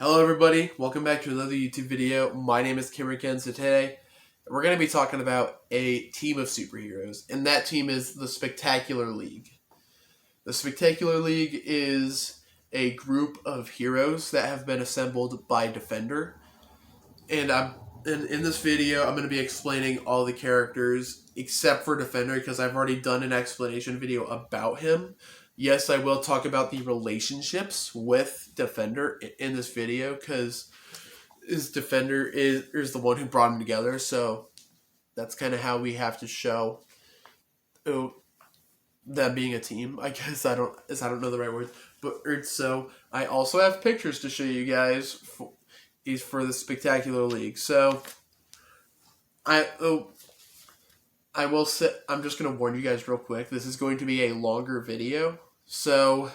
Hello everybody, welcome back to another YouTube video. My name is Kimriken, so today we're going to be talking about a team of superheroes, and that team is the Spectacular League. The Spectacular League is a group of heroes that have been assembled by Defender, and in this video I'm going to be explaining all the characters except for Defender because I've already done an explanation video about him. Yes, I will talk about the relationships with Defender in this video because Defender is the one who brought him together. So that's kind of how we have to show them being a team. I guess I don't know the right words, but so I also have pictures to show you guys for the Spectacular League. So I will say I'm just gonna warn you guys real quick. This is going to be a longer video. So,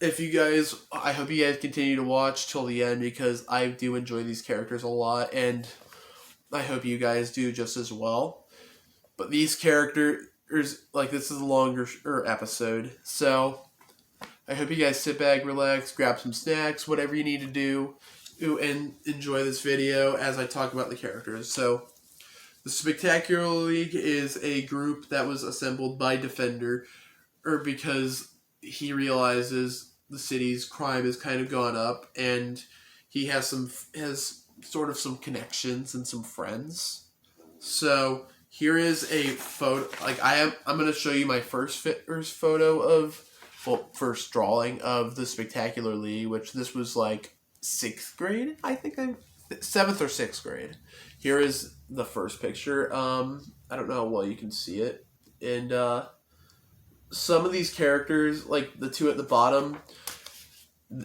if you guys, I hope you guys continue to watch till the end because I do enjoy these characters a lot, and I hope you guys do just as well. But these characters, this is a longer episode, so I hope you guys sit back, relax, grab some snacks, whatever you need to do, and enjoy this video as I talk about the characters. So, the Spectacular League is a group that was assembled by Defender, because he realizes the city's crime has kind of gone up, and he has sort of some connections and some friends. So here is a photo. I'm going to show you my first drawing of the Spectacular League, which this was like 6th grade. I think 7th or 6th grade. Here is the first picture. I don't know how well you can see it, and some of these characters, like the two at the bottom,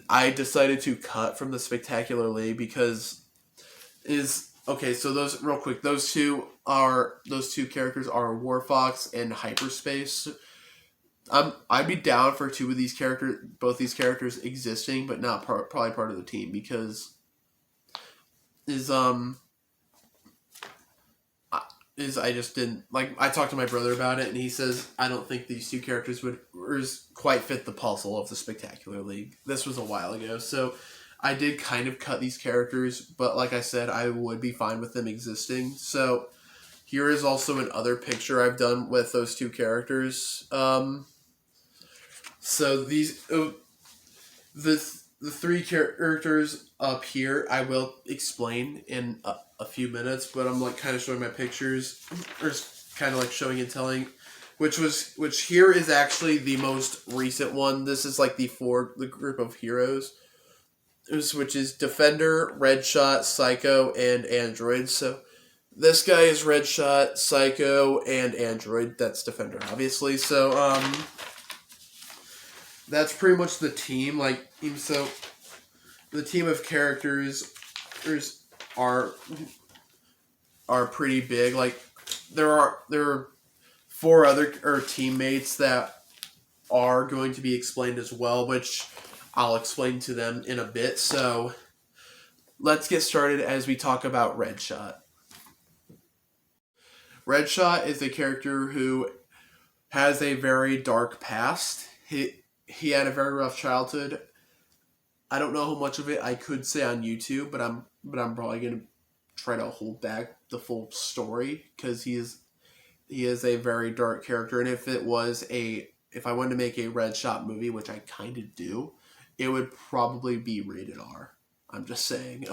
I decided to cut from the Spectacular League because so those real quick, those two characters are Warfox and Hyperspace. I'd be down for both these characters existing, but not probably part of the team because I just didn't I talked to my brother about it, and he says I don't think these two characters would quite fit the puzzle of the Spectacular League. This was a while ago, so I did kind of cut these characters, but like I said, I would be fine with them existing. So here is also another picture I've done with those two characters. So these the three characters up here I will explain in a few minutes, but I'm kind of showing my pictures, or kind of showing and telling, which here is actually the most recent one. This is the group of heroes, which is Defender, Redshot, Psycho, and Android. So this guy is Redshot, Psycho, and Android. That's Defender, obviously. So that's pretty much the team. So the team of characters are pretty big. There are 4 other teammates that are going to be explained as well, which I'll explain to them in a bit. So let's get started as we talk about Redshot. Redshot is a character who has a very dark past. He had a very rough childhood. I don't know how much of it I could say on YouTube, but I'm probably gonna try to hold back the full story because he is a very dark character. And if I wanted to make a Redshot movie, which I kind of do, it would probably be rated R. I'm just saying.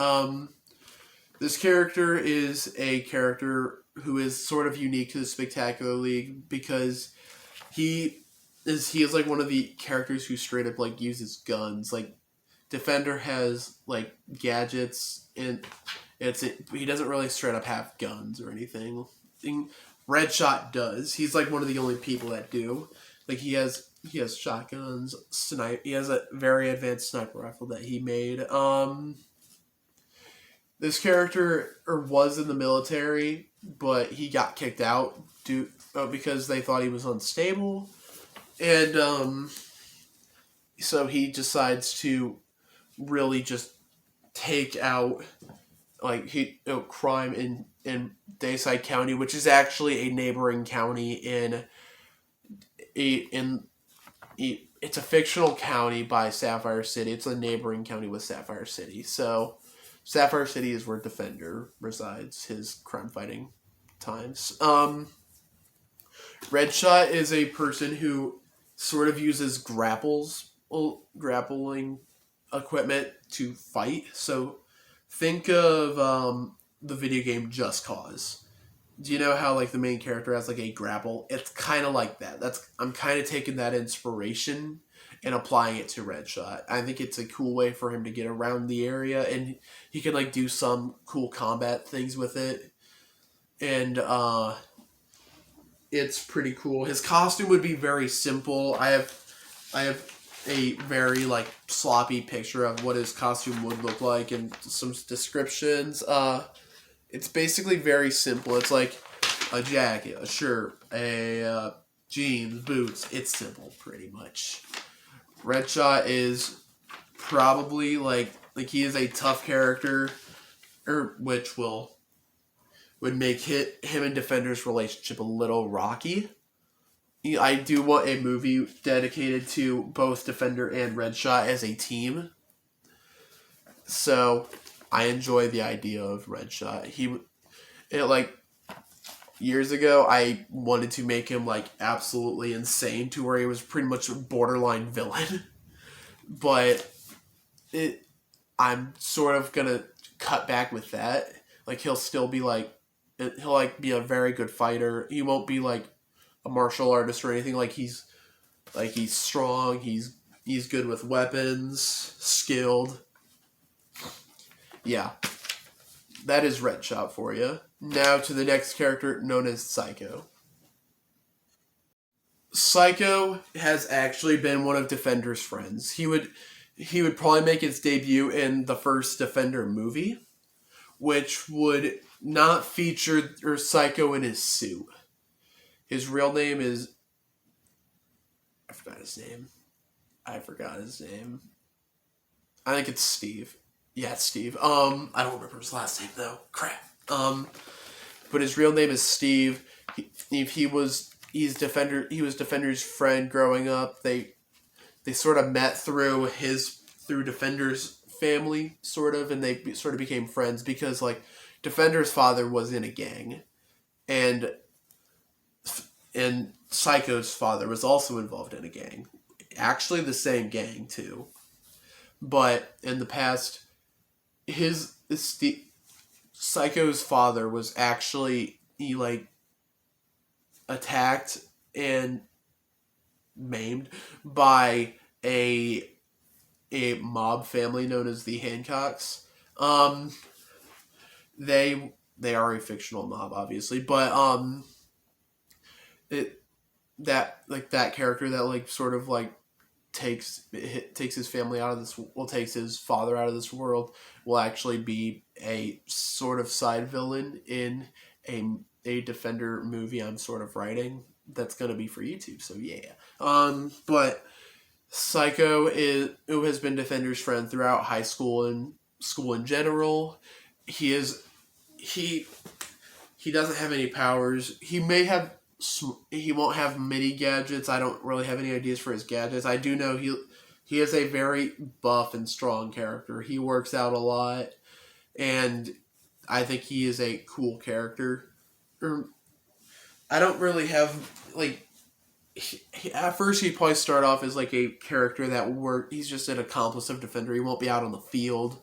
This character is a character who is sort of unique to the Spectacular League because he is one of the characters who straight up uses guns. Defender has gadgets, and he doesn't really straight up have guns or anything. Redshot does. He's one of the only people that do. He has shotguns, he has a very advanced sniper rifle that he made. This character was in the military, but he got kicked out because they thought he was unstable, and so he decides to really just take out crime in Dayside County, which is actually a neighboring county in it's a fictional county by Sapphire City. It's a neighboring county with Sapphire City. So Sapphire City is where Defender resides, his crime fighting times. Redshot is a person who sort of uses grappling equipment to fight. So think of the video game Just Cause. Do you know how like the main character has like a grapple? It's kind of like that. I'm kind of taking that inspiration and applying it to Redshot. I think it's a cool way for him to get around the area, and he can like do some cool combat things with it. And it's pretty cool. His costume would be very simple. I have a very like sloppy picture of what his costume would look like and some descriptions. It's basically very simple. It's like a jacket, a shirt, a jeans, boots. It's simple, pretty much. Redshot is probably like he is a tough character, which would make him and Defender's relationship a little rocky. I do want a movie dedicated to both Defender and Redshot as a team. So I enjoy the idea of Redshot. Years ago, I wanted to make him like absolutely insane to where he was pretty much a borderline villain. But I'm sort of gonna cut back with that. Like he'll still be he'll be a very good fighter. He won't be like a martial artist or anything. He's strong. He's good with weapons, skilled. Yeah, that is Redshot for you. Now to the next character, known as Psycho. Psycho has actually been one of Defender's friends. He would probably make his debut in the first Defender movie, which would not feature Psycho in his suit. His real name is... I forgot his name. I think it's Steve. Yeah, it's Steve. I don't remember his last name though. Crap. But his real name is Steve. He was Defender's friend growing up. They sort of met through Defender's family, sort of, and they sort of became friends because like Defender's father was in a gang, and Psycho's father was also involved in a gang. Actually, the same gang too. But in the past, Psycho's father was actually attacked and maimed by a mob family known as the Hancocks. They are a fictional mob, obviously, but that character that sort of takes his family out of this, takes his father out of this world, will actually be a sort of side villain in a Defender movie I'm sort of writing that's going to be for YouTube. So yeah. But Psycho who has been Defender's friend throughout high school and school in general. He doesn't have any powers. He won't have many gadgets. I don't really have any ideas for his gadgets. I do know he is a very buff and strong character. He works out a lot, and I think he is a cool character. I don't really have at first he'd probably start off as a character that he's just an accomplice of Defender. He won't be out on the field.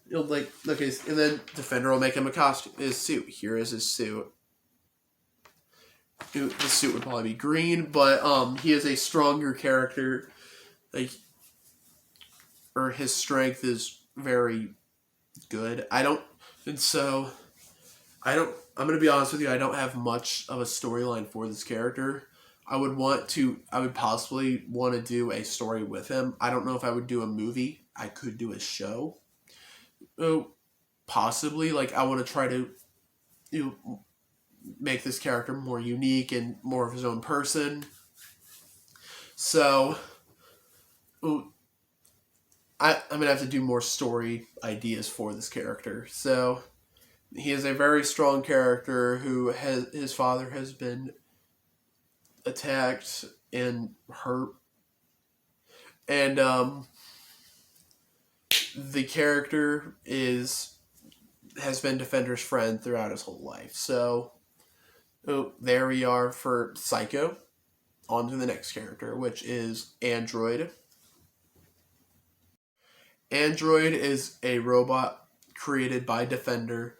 And then Defender will make him a costume, his suit. Here is his suit. The suit would probably be green, but he is a stronger character. His strength is very good. I'm going to be honest with you, I don't have much of a storyline for this character. I would possibly want to do a story with him. I don't know if I would do a movie. I could do a show. Possibly. I want to try to make this character more unique and more of his own person. So, I'm going to have to do more story ideas for this character. So, he is a very strong character his father has been attacked and hurt And the character has been Defender's friend throughout his whole life. So there we are for Psycho. On to the next character, which is Android. Android is a robot created by Defender.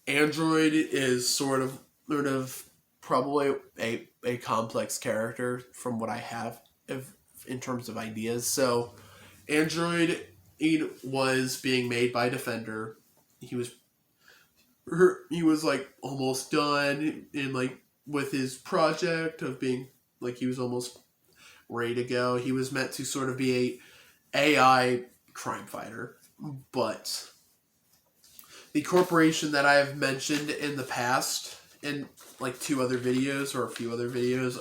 Android is sort of probably a complex character from what I have in terms of ideas. So Android was being made by Defender. He was like almost done in like with his project of being like he was almost ready to go. He was meant to sort of be a AI crime fighter, but the corporation that I have mentioned in the past in like two other videos or a few other videos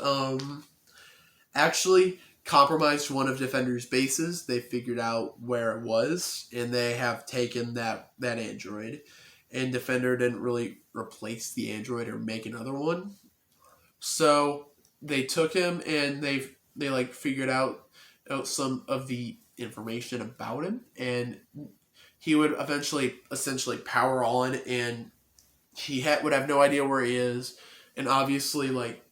actually compromised one of Defender's bases. They figured out where it was, and they have taken that android. And Defender didn't really replace the android or make another one. So they took him and they like figured out some of the information about him, and he would essentially power on, and he would have no idea where he is, and obviously like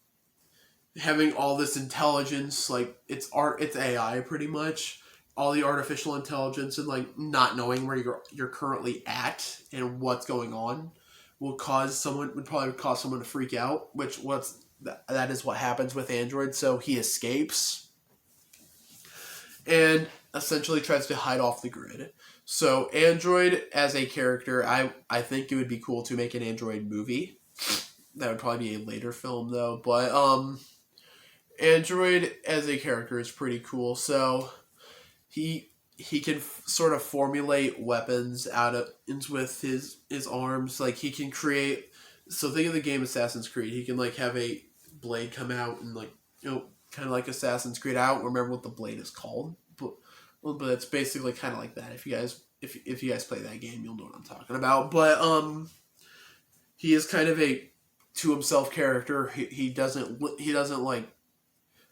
having all this intelligence, like it's AI pretty much, all the artificial intelligence, and like not knowing where you're currently at and what's going on would probably cause someone to freak out, that is what happens with Android. So he escapes and essentially tries to hide off the grid. So Android as a character, I think it would be cool to make an Android movie. That would probably be a later film though, but Android as a character is pretty cool. So he can sort of formulate weapons with his arms. Like he can create. So think of the game Assassin's Creed. He can like have a blade come out and like kind of like Assassin's Creed. I don't remember what the blade is called, but it's basically kind of like that. If you guys play that game, you'll know what I'm talking about. But he is kind of a to himself character. He doesn't like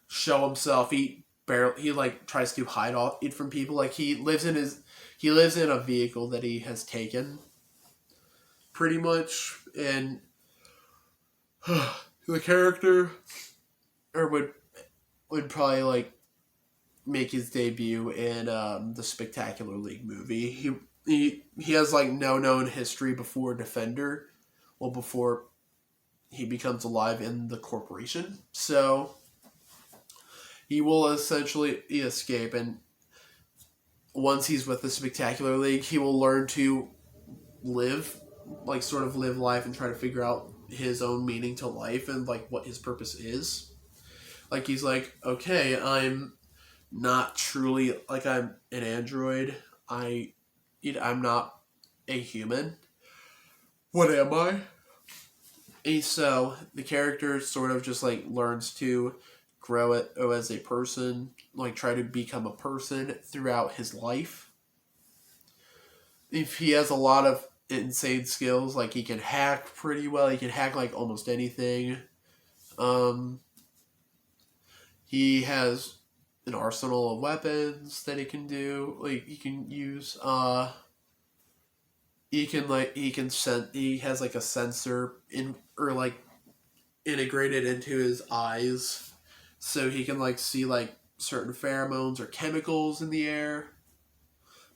show himself. He like tries to hide it from people. Like he lives in a vehicle that he has taken, pretty much, and the character would probably like make his debut in the Spectacular League movie. He has like no known history before Defender, before he becomes alive in the corporation. So he will essentially escape, and once he's with the Spectacular League, he will learn to live life and try to figure out his own meaning to life and like what his purpose is. Like he's like, okay, I'm not truly like I'm an android. I'm not a human. What am I? And so the character sort of just like learns to grow it as a person, like try to become a person throughout his life. If he has a lot of insane skills, like he can hack pretty well. He can hack like almost anything. He has an arsenal of weapons that he can do. Like he can use. He has like a sensor integrated into his eyes, so he can like see like certain pheromones or chemicals in the air,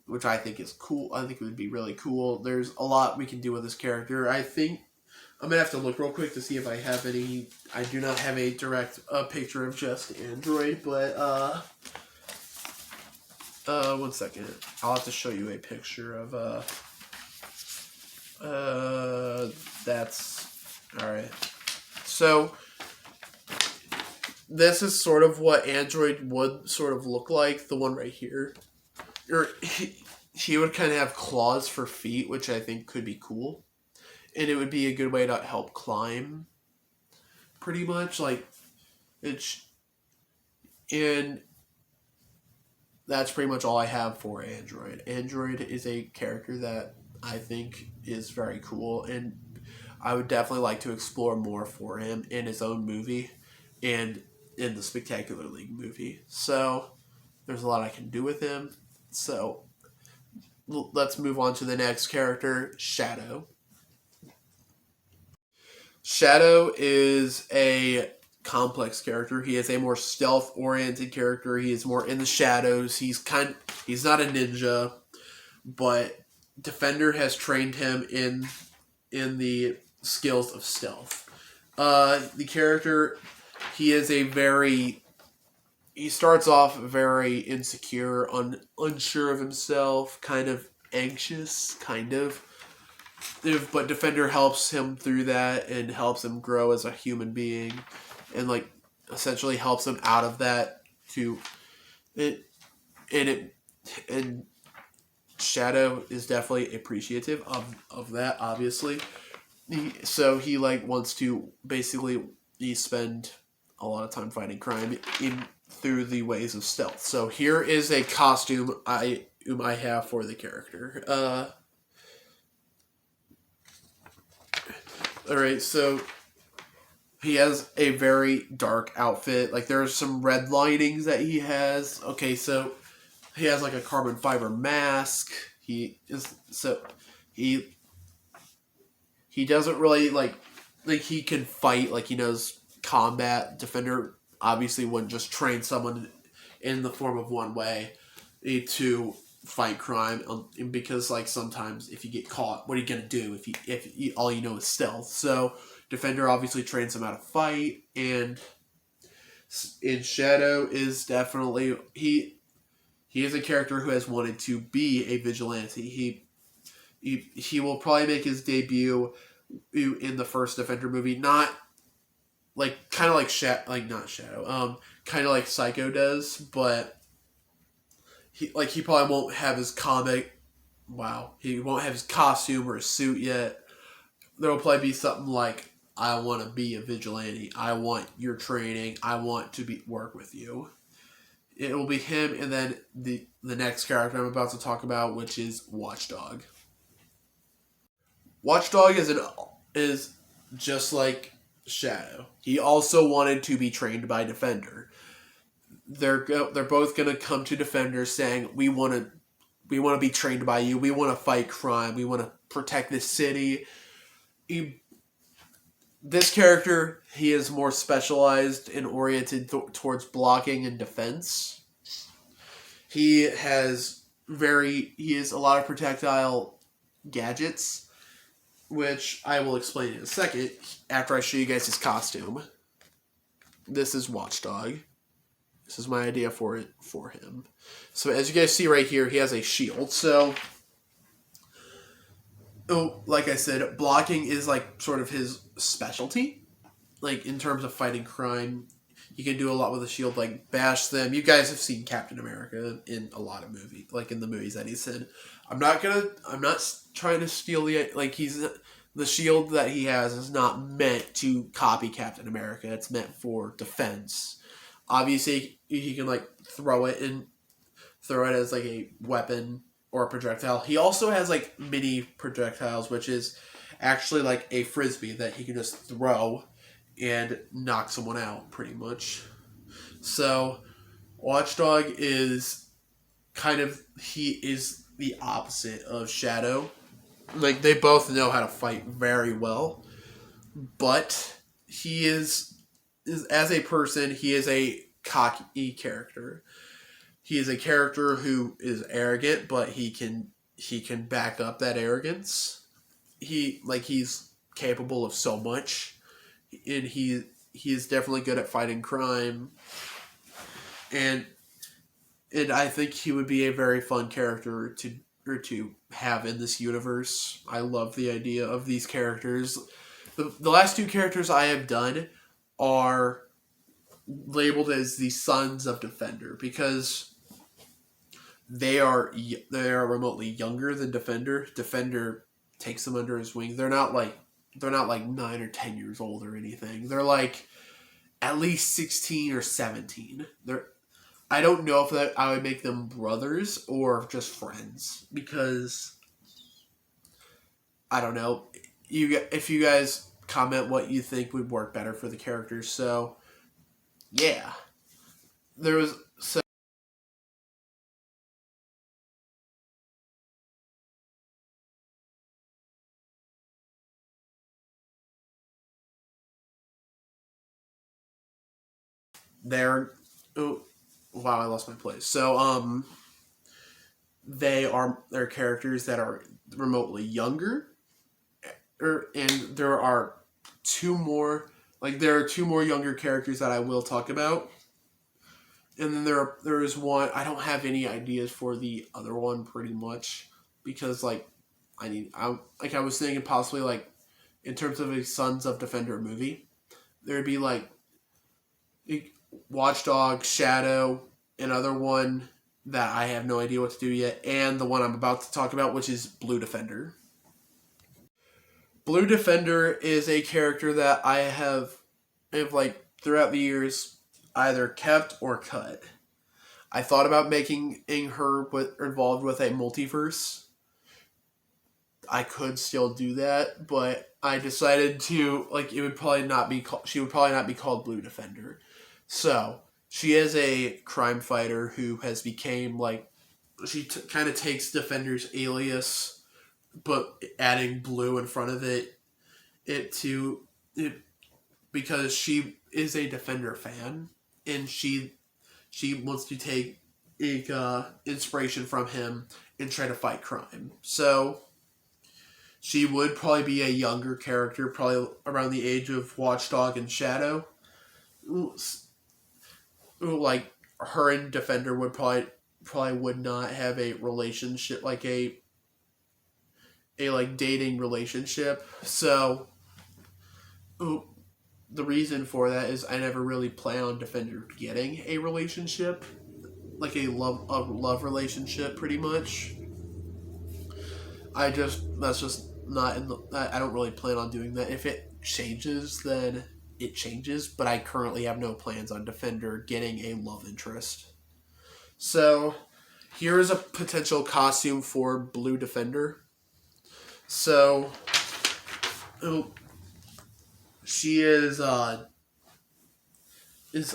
which I think is cool. I think it would be really cool. There's a lot we can do with this character. I think I'm gonna have to look real quick to see if I have any. I do not have a direct picture of just Android, but 1 second. I'll have to show you a picture of that's alright. So this is sort of what Android would sort of look like, the one right here. He would kind of have claws for feet, which I think could be cool. And it would be a good way to help climb, pretty much. Like, and that's pretty much all I have for Android. Android is a character that I think is very cool, and I would definitely like to explore more for him in his own movie and in the Spectacular League movie. So there's a lot I can do with him. So let's move on to the next character, Shadow. Shadow is a complex character. He is a more stealth-oriented character. He is more in the shadows. He's not a ninja, but Defender has trained him in the skills of stealth. The character, he starts off very insecure, unsure of himself, kind of anxious, but Defender helps him through that and helps him grow as a human being, and like essentially helps him out of that and Shadow is definitely appreciative of that, obviously. So he like wants to basically spend a lot of time fighting crime through the ways of stealth. So here is a costume I have for the character. Alright, so he has a very dark outfit. Like, there's some red linings that he has. Okay, so he has like a carbon fiber mask. He doesn't really like he can fight, like he knows combat. Defender obviously wouldn't just train someone in the form of one way to fight crime, because like sometimes if you get caught, what are you gonna do if all you know is stealth? So Defender obviously trains him how to fight, and in Shadow is definitely he is a character who has wanted to be a vigilante. He will probably make his debut in the first Defender movie, not like kind of like not Shadow, kind of like Psycho does, but he probably won't have his he won't have his costume or his suit yet. There will probably be something like, I want to be a vigilante. I want your training. I want to work with you. It will be him, and then the next character I'm about to talk about, which is Watchdog. Watchdog is just like Shadow. He also wanted to be trained by Defender. They're both gonna come to Defender saying, we want to be trained by you. We want to fight crime. We want to protect this city. This character, he is more specialized and oriented towards blocking and defense. He has a lot of projectile gadgets, which I will explain in a second after I show you guys his costume. This is Watchdog. This is my idea for him. So as you guys see right here, he has a shield. So, like I said, blocking is like sort of his specialty. Like in terms of fighting crime, he can do a lot with the shield, like bash them. You guys have seen Captain America in a lot of movies, like in the movies that he's in. I'm not trying to steal the shield that he has is not meant to copy Captain America. It's meant for defense. Obviously, he can like throw it as like a weapon or a projectile. He also has like mini projectiles, which is actually like a frisbee that he can just throw and knock someone out, pretty much. So, Watchdog is he is the opposite of Shadow. Like, they both know how to fight very well, but he is as a person, he is a cocky character. He is a character who is arrogant, but he can back up that arrogance. He's capable of so much, and he is definitely good at fighting crime. And I think he would be a very fun character to have in this universe. I love the idea of these characters. The last two characters I have done are labeled as the Sons of Defender because they are remotely younger than Defender. Defender takes them under his wing. They're not like 9 or 10 years old or anything. They're like at least 16 or 17. I don't know if I would make them brothers or just friends, because I don't know. If you guys comment what you think would work better for the characters. So yeah, they're oh, wow, I lost my place. So they're characters that are remotely younger, and there are two more there are two more younger characters that I will talk about. And then there is one. I don't have any ideas for the other one, pretty much, because I was thinking possibly in terms of a Sons of Defender movie, there'd be Watchdog, Shadow, another one that I have no idea what to do yet, and the one I'm about to talk about, which is Blue Defender. Blue Defender is a character that I have throughout the years either kept or cut. I thought about making her involved with a multiverse. I could still do that, but I decided to it would probably not be she would probably not be called Blue Defender. So she is a crime fighter who has became she kind of takes Defender's alias, but adding blue in front of it because she is a Defender fan, and she wants to take inspiration from him and try to fight crime. So she would probably be a younger character, probably around the age of Watchdog and Shadow. Like her and Defender would probably would not have a relationship, a dating relationship. So the reason for that is I never really plan on Defender getting a relationship, a love relationship, pretty much. That's just not in the. I don't really plan on doing that. If it changes, then it changes. But I currently have no plans on Defender getting a love interest. So here is a potential costume for Blue Defender. So she is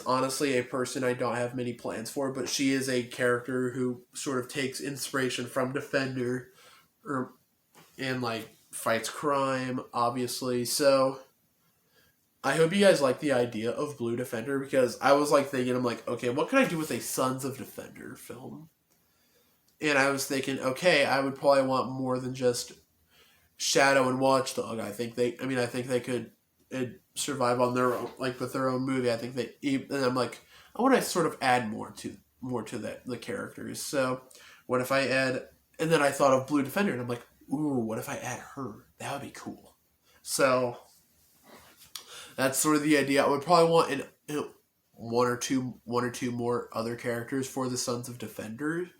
honestly a person I don't have many plans for, but she is a character who sort of takes inspiration from Defender, and fights crime, obviously. So I hope you guys like the idea of Blue Defender, because I was thinking, I'm okay, what could I do with a Sons of Defender film? And I was thinking, okay, I would probably want more than just Shadow and Watchdog. I think they could survive on their own, with their own movie. I think and I'm I want to sort of add more to the characters. So what if I add? And then I thought of Blue Defender, and I'm ooh, what if I add her? That would be cool. So that's sort of the idea. I would probably want one or two more other characters for the Sons of Defender,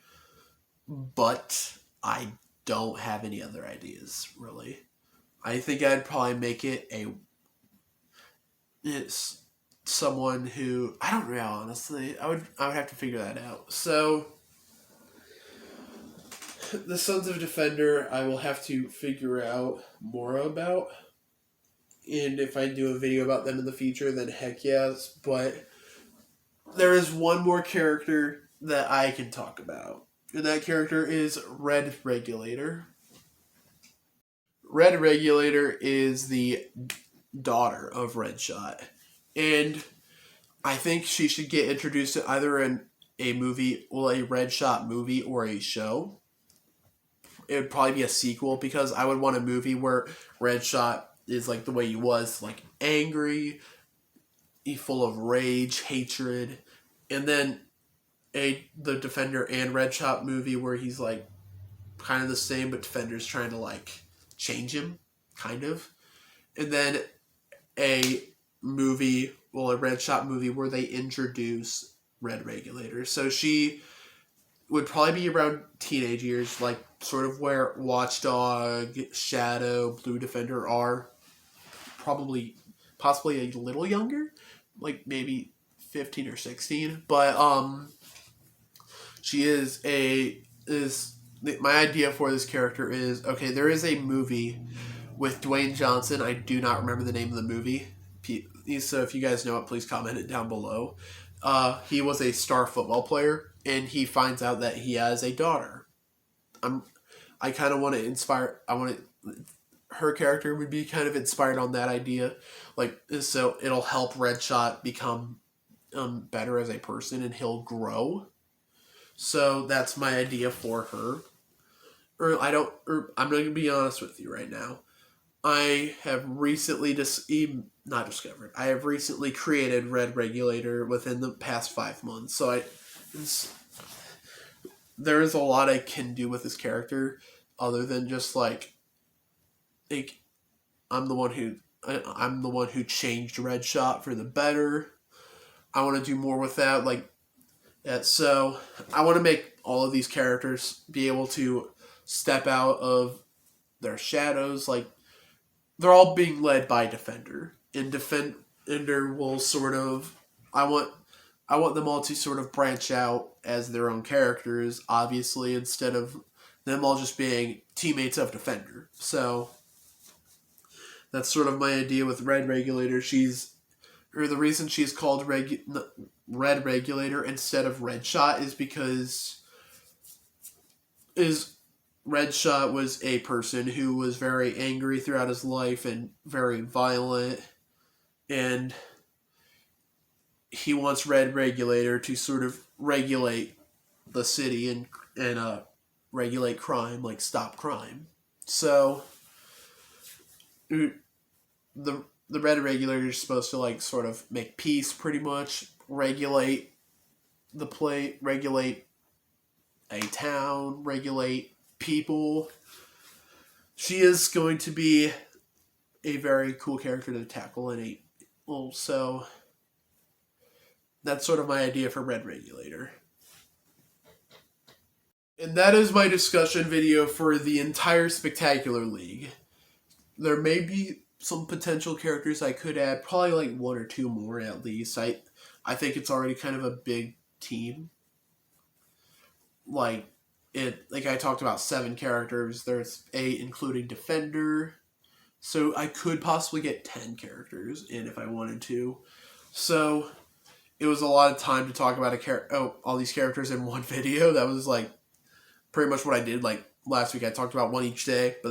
but I don't have any other ideas, really. I think I'd probably make it it's someone who I don't know, honestly. I would have to figure that out. So the Sons of Defender, I will have to figure out more about. And if I do a video about them in the future, then heck yes. But there is one more character that I can talk about. And that character is Red Regulator. Red Regulator is the daughter of Redshot. And I think she should get introduced to either in a movie, a Redshot movie, or a show. It would probably be a sequel, because I would want a movie where Redshot is the way he was, angry, full of rage, hatred, and then the Defender and Redshot movie where he's kind of the same, but Defender's trying to change him, kind of, and then a Redshot movie where they introduce Red Regulator. So she would probably be around teenage years, sort of where Watchdog, Shadow, Blue Defender are. Possibly a little younger, maybe 15 or 16. But she my idea for this character is, okay, there is a movie with Dwayne Johnson. I do not remember the name of the movie. So if you guys know it, please comment it down below. He was a star football player, and he finds out that he has a daughter. I kind of want to inspire. Her character would be kind of inspired on that idea, so it'll help Redshot become better as a person and he'll grow. So that's my idea for her. I'm going to be honest with you right now. I have recently I have recently created Red Regulator within the past 5 months. So there is a lot I can do with this character, other than just like I'm the one who changed Redshot for the better. I want to do more with that, so I want to make all of these characters be able to step out of their shadows. Like, they're all being led by Defender, and Defender will sort of. I want them all to sort of branch out as their own characters, obviously, instead of them all just being teammates of Defender. So that's sort of my idea with Red Regulator. The reason she's called Red Regulator instead of Redshot is because Redshot was a person who was very angry throughout his life and very violent, and he wants Red Regulator to sort of regulate the city and regulate crime, like stop crime. So the Red Regulator is supposed to like sort of make peace, pretty much regulate regulate a town, regulate people. She is going to be a very cool character to tackle so that's sort of my idea for Red Regulator. And that is my discussion video for the entire Spectacular League. There may be some potential characters I could add, probably like 1 or 2 more at least. I think it's already kind of a big team. Like I talked about 7 characters. There's 8 including Defender. So I could possibly get 10 characters in if I wanted to. So it was a lot of time to talk about all these characters in one video. That was like pretty much what I did. Like last week I talked about one each day, but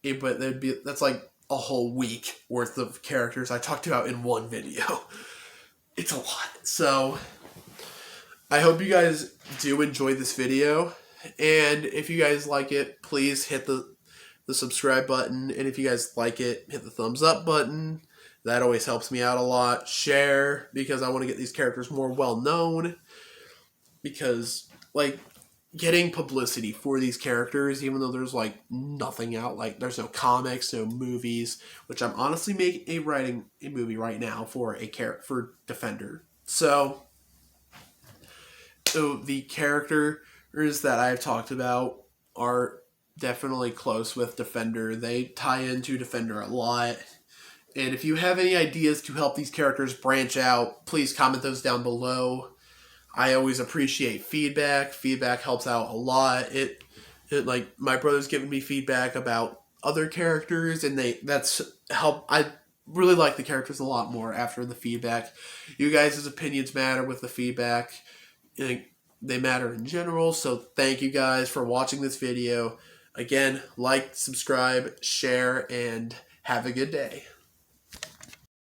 that's like a whole week worth of characters I talked about in one video. It's a lot. So I hope you guys do enjoy this video, and if you guys like it, please hit the subscribe button, and if you guys like it, hit the thumbs up button. That always helps me out a lot. Share, because I want to get these characters more well known, because like getting publicity for these characters, even though there's like nothing out, like there's no comics, no movies, which I'm honestly writing a movie right now for for Defender. So the characters that I've talked about are definitely close with Defender. They tie into Defender a lot. And if you have any ideas to help these characters branch out, please comment those down below. I always appreciate feedback. Feedback helps out a lot. It like my brother's giving me feedback about other characters, and I really like the characters a lot more after the feedback. You guys' opinions matter with the feedback. They matter in general. So thank you guys for watching this video. Again, like, subscribe, share, and have a good day.